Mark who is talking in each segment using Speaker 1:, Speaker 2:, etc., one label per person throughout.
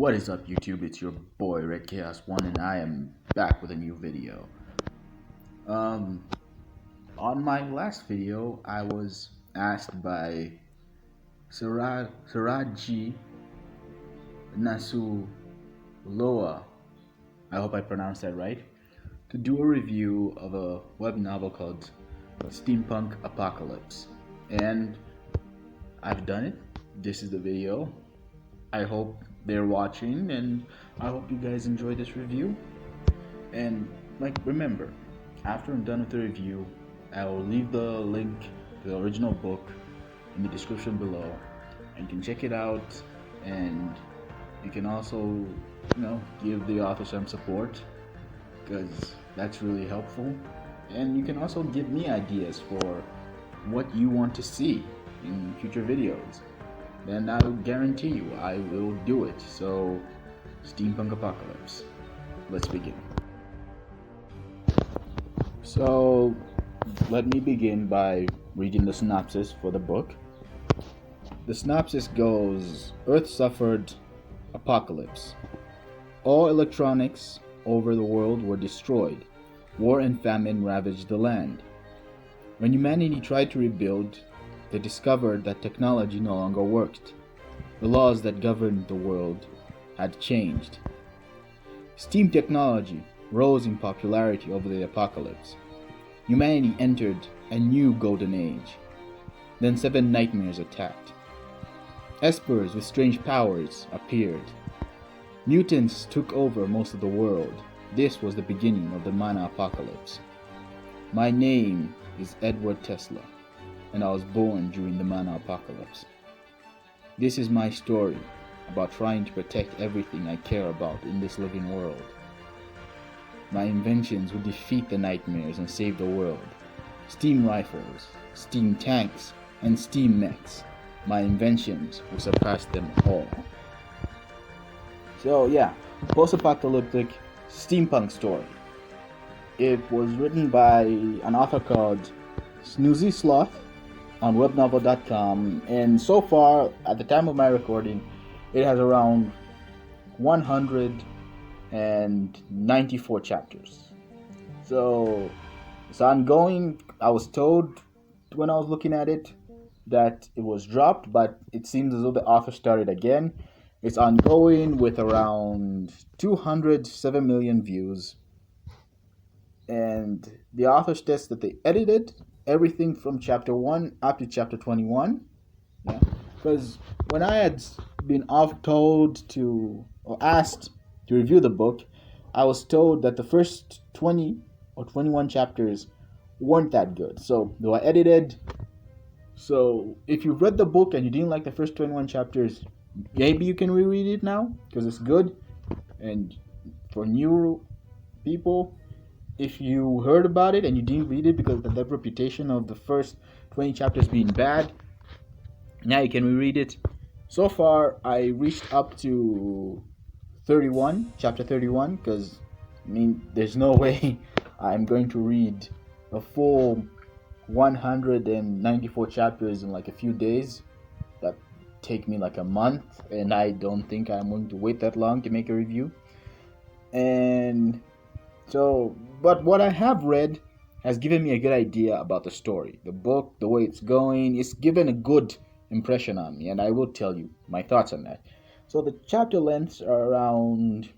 Speaker 1: What is up, YouTube? It's your boy Red Chaos One, and I am back with a new video. On my last video, I was asked by Saraji Nasuloa, I hope I pronounced that right, to do a review of a web novel called Steampunk Apocalypse, and I've done it. This is the video. I hope they're watching, and I hope you guys enjoy this review. And remember, after I'm done with the review, I will leave the link to the original book in the description below, and you can check it out. And you can also, give the author some support, because that's really helpful. And you can also give me ideas for what you want to see in future videos. Then I'll guarantee you I will do it. So, Steampunk Apocalypse. Let's begin. So, let me begin by reading the synopsis for the book. The synopsis goes, Earth suffered apocalypse. All electronics over the world were destroyed. War and famine ravaged the land. When humanity tried to rebuild, they discovered that technology no longer worked. The laws that governed the world had changed. Steam technology rose in popularity over the apocalypse. Humanity entered a new golden age. Then 7 nightmares attacked. Espers with strange powers appeared. Mutants took over most of the world. This was the beginning of the Mana Apocalypse. My name is Edward Tesla, and I was born during the Mana Apocalypse. This is my story about trying to protect everything I care about in this living world. My inventions would defeat the nightmares and save the world. Steam rifles, steam tanks, and steam mechs. My inventions will surpass them all. So yeah, post-apocalyptic steampunk story. It was written by an author called Snoozy Sloth on webnovel.com, and so far, at the time of my recording, it has around 194 chapters. So it's ongoing. I was told when I was looking at it that it was dropped, but it seems as though the author started again. It's ongoing with around 207 million views. And the author states that they edited everything from chapter 1 up to chapter 21. Yeah, because when I had been asked to review the book, I was told that the first 20 or 21 chapters weren't that good. So they were edited. So if you've read the book and you didn't like the first 21 chapters, maybe you can reread it now because it's good. And for new people, if you heard about it and you didn't read it because of the reputation of the first 20 chapters being bad, now you can reread it. So far, I reached up to chapter 31, because, there's no way I'm going to read a full 194 chapters in a few days. That take me a month, and I don't think I'm going to wait that long to make a review. And so, but what I have read has given me a good idea about the story. The book, the way it's going, it's given a good impression on me, and I will tell you my thoughts on that. So the chapter lengths are around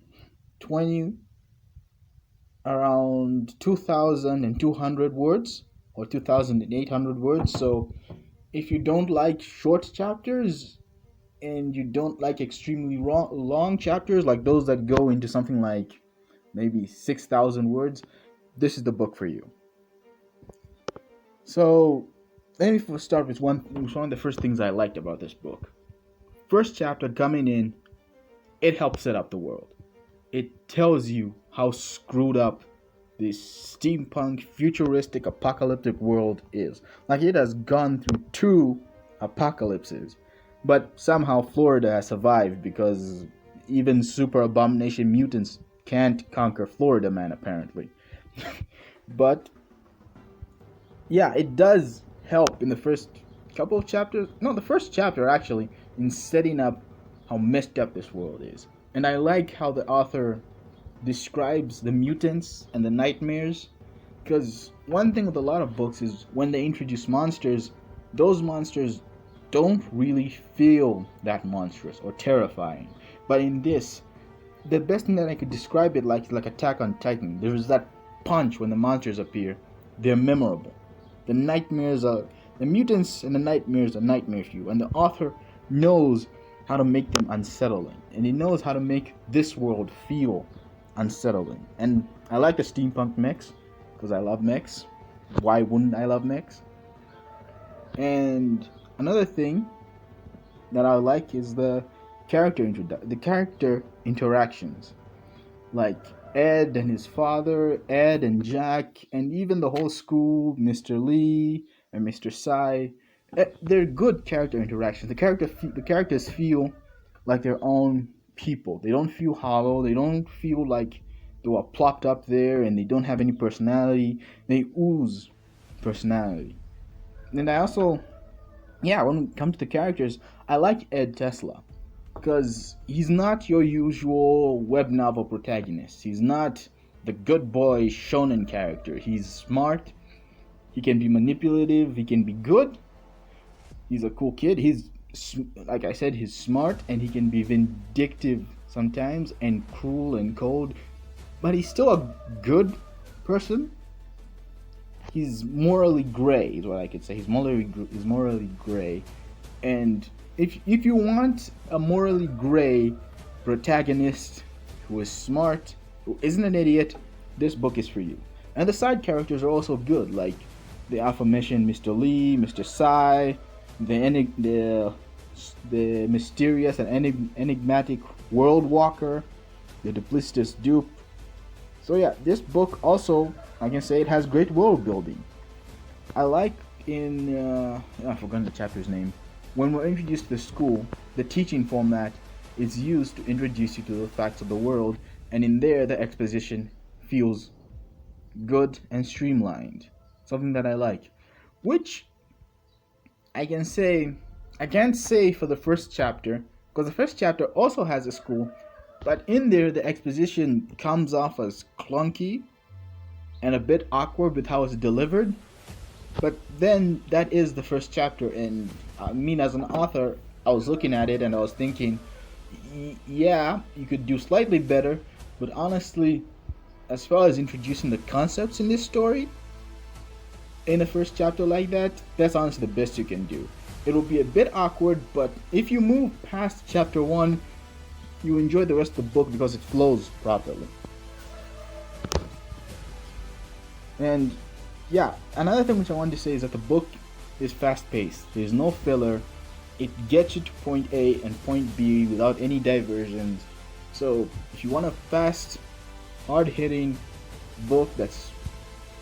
Speaker 1: 2,200 words or 2,800 words. So if you don't like short chapters and you don't like extremely long chapters, like those that go into something like maybe 6,000 words, this is the book for you. So let me start with one of the first things I liked about this book. First chapter coming in, it helps set up the world. It tells you how screwed up this steampunk, futuristic, apocalyptic world is. It has gone through 2 apocalypses, but somehow Florida has survived, because even super abomination mutants can't conquer Florida Man, apparently. But yeah, it does help in the first couple of chapters. No, the first chapter actually, in setting up how messed up this world is. And I like how the author describes the mutants and the nightmares. Because one thing with a lot of books is when they introduce monsters, those monsters don't really feel that monstrous or terrifying. But in this, the best thing that I could describe it like Attack on Titan. There is that punch when the monsters appear. They're memorable. The nightmares are the mutants and the nightmares are nightmare fuel, and the author knows how to make them unsettling, and he knows how to make this world feel unsettling. And I like the steampunk mix because I love mechs. Why wouldn't I love mechs? And another thing that I like is the character interactions, like Ed and his father, Ed and Jack, and even the whole school, Mr. Lee and Mr. Sai. They're good character interactions. The characters feel like their own people. They don't feel hollow. They don't feel like they were plopped up there and they don't have any personality. They ooze personality. And I also, when it comes to the characters, I like Ed Tesla because he's not your usual web novel protagonist. He's not the good boy shonen character. He's smart. He can be manipulative. He can be good. He's a cool kid. Like I said, he's smart and he can be vindictive sometimes and cruel and cold, but he's still a good person. He's morally gray, is what I could say. He's morally gray, and if you want a morally gray protagonist who is smart, who isn't an idiot, this book is for you. And the side characters are also good, like the aforementioned Mr. Lee, Mr. Sai, the mysterious and enigmatic World Walker, the duplicitous dupe. So yeah, this book also, I can say it has great world building. I like I've forgotten the chapter's name. When we're introduced to the school, the teaching format is used to introduce you to the facts of the world, and in there the exposition feels good and streamlined. Something that I like. Which I can't say for the first chapter, because the first chapter also has a school, but in there the exposition comes off as clunky and a bit awkward with how it's delivered. But then that is the first chapter, and I mean, as an author, I was looking at it and I was thinking, yeah, you could do slightly better, but honestly, as far as introducing the concepts in this story in the first chapter like that, that's honestly the best you can do. It'll be a bit awkward, but if you move past chapter 1, you enjoy the rest of the book because it flows properly. And yeah, another thing which I wanted to say is that the book is fast-paced. There's no filler. It gets you to point A and point B without any diversions. So if you want a fast, hard-hitting book that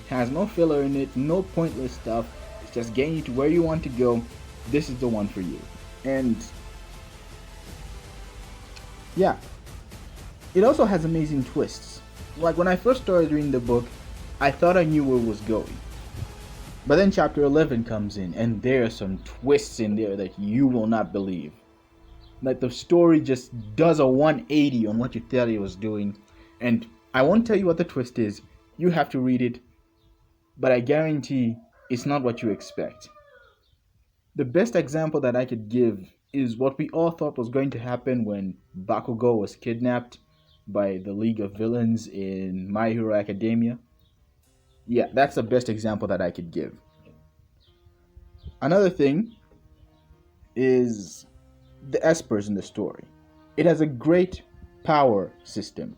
Speaker 1: has no filler in it, no pointless stuff, it's just getting you to where you want to go, this is the one for you. And yeah, it also has amazing twists. Like when I first started reading the book, I thought I knew where it was going. But then chapter 11 comes in, and there are some twists in there that you will not believe. Like the story just does a 180 on what you thought it was doing. And I won't tell you what the twist is. You have to read it. But I guarantee it's not what you expect. The best example that I could give is what we all thought was going to happen when Bakugo was kidnapped by the League of Villains in My Hero Academia. Yeah, that's the best example that I could give. Another thing is the espers in the story. It has a great power system.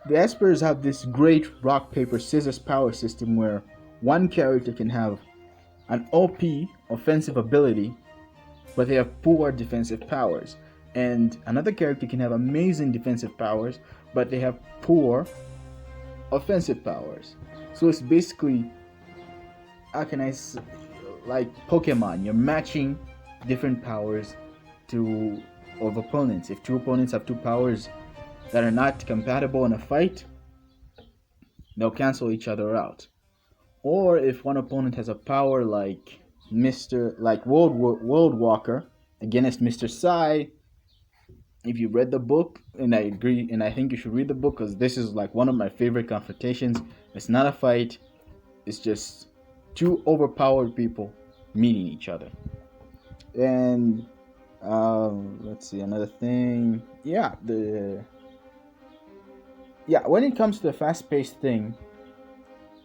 Speaker 1: The espers have this great rock, paper, scissors power system where one character can have an OP offensive ability, but they have poor defensive powers. And another character can have amazing defensive powers, but they have poor offensive powers. So it's basically, how can I say, like Pokemon, you're matching different powers of opponents. If two opponents have two powers that are not compatible in a fight, they'll cancel each other out. Or if one opponent has a power like World Walker against Mr. Sai, if you read the book, and I agree, and I think you should read the book because this is like one of my favorite confrontations. It's not a fight, it's just two overpowered people meeting each other. And let's see, another thing. When it comes to the fast-paced thing,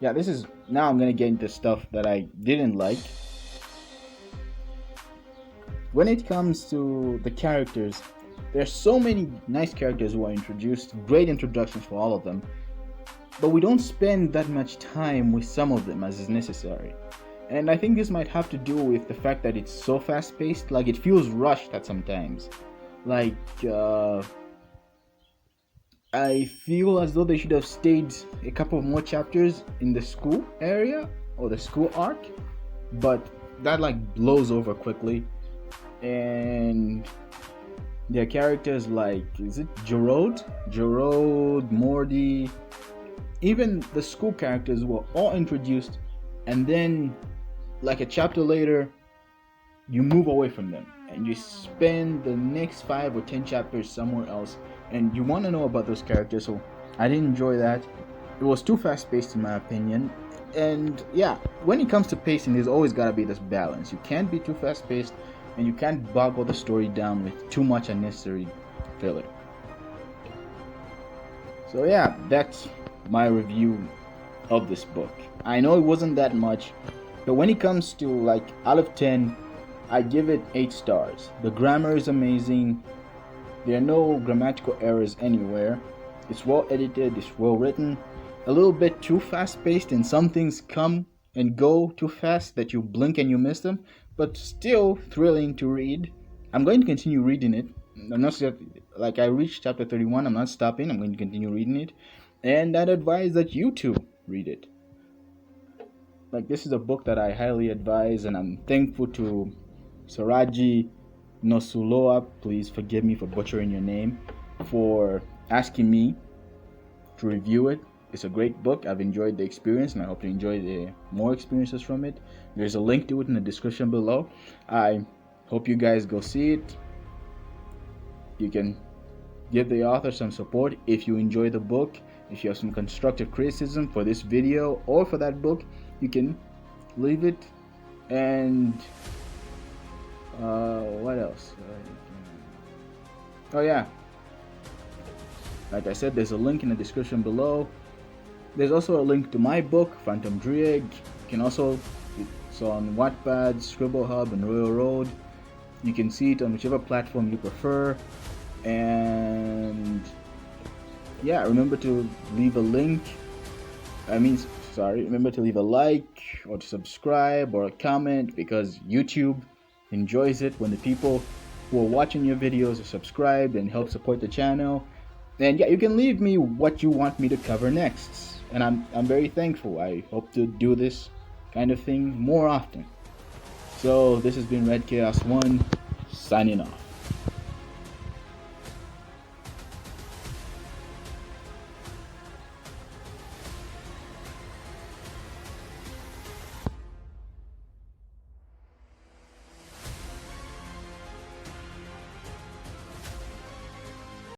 Speaker 1: this is now I'm gonna get into stuff that I didn't like. When it comes to the characters, there's so many nice characters who are introduced, great introductions for all of them, but we don't spend that much time with some of them as is necessary. And I think this might have to do with the fact that it's so fast-paced, like it feels rushed at sometimes. Like, I feel as though they should have stayed a couple more chapters in the school area, or the school arc, but that like blows over quickly. And their characters like, is it Gerode, Morty, even the school characters were all introduced, and then like a chapter later you move away from them and you spend the next 5 or 10 chapters somewhere else, and you want to know about those characters. So I didn't enjoy that. It was too fast-paced in my opinion. And when it comes to pacing, there's always got to be this balance. You can't be too fast-paced, and you can't boggle the story down with too much unnecessary filler. So that's my review of this book. I know it wasn't that much, but when it comes to like out of 10, I give it 8 stars. The grammar is amazing. There are no grammatical errors anywhere. It's well edited, it's well written. A little bit too fast-paced, and some things come and go too fast that you blink and you miss them, but still thrilling to read. I'm going to continue reading it. I'm not like I reached chapter 31. I'm not stopping. I'm going to continue reading it, and I'd advise that you too read it. Like, this is a book that I highly advise, and I'm thankful to Saraji Nosuloa, please forgive me for butchering your name, for asking me to review it. It's a great book. I've enjoyed the experience, and I hope you enjoy the more experiences from it. There's a link to it in the description below. I hope you guys go see it. You can give the author some support if you enjoy the book. If you have some constructive criticism for this video or for that book, you can leave it. And what else? Like I said, there's a link in the description below. There's also a link to my book, Phantom Ddraig. You can also, it's on Wattpad, ScribbleHub, and RoyalRoad. You can see it on whichever platform you prefer. And remember to leave a link. Remember to leave a like, or to subscribe, or a comment, because YouTube enjoys it when the people who are watching your videos are subscribed and help support the channel. And you can leave me what you want me to cover next. And I'm very thankful. I hope to do this kind of thing more often. So this has been Red Chaos 1, signing off.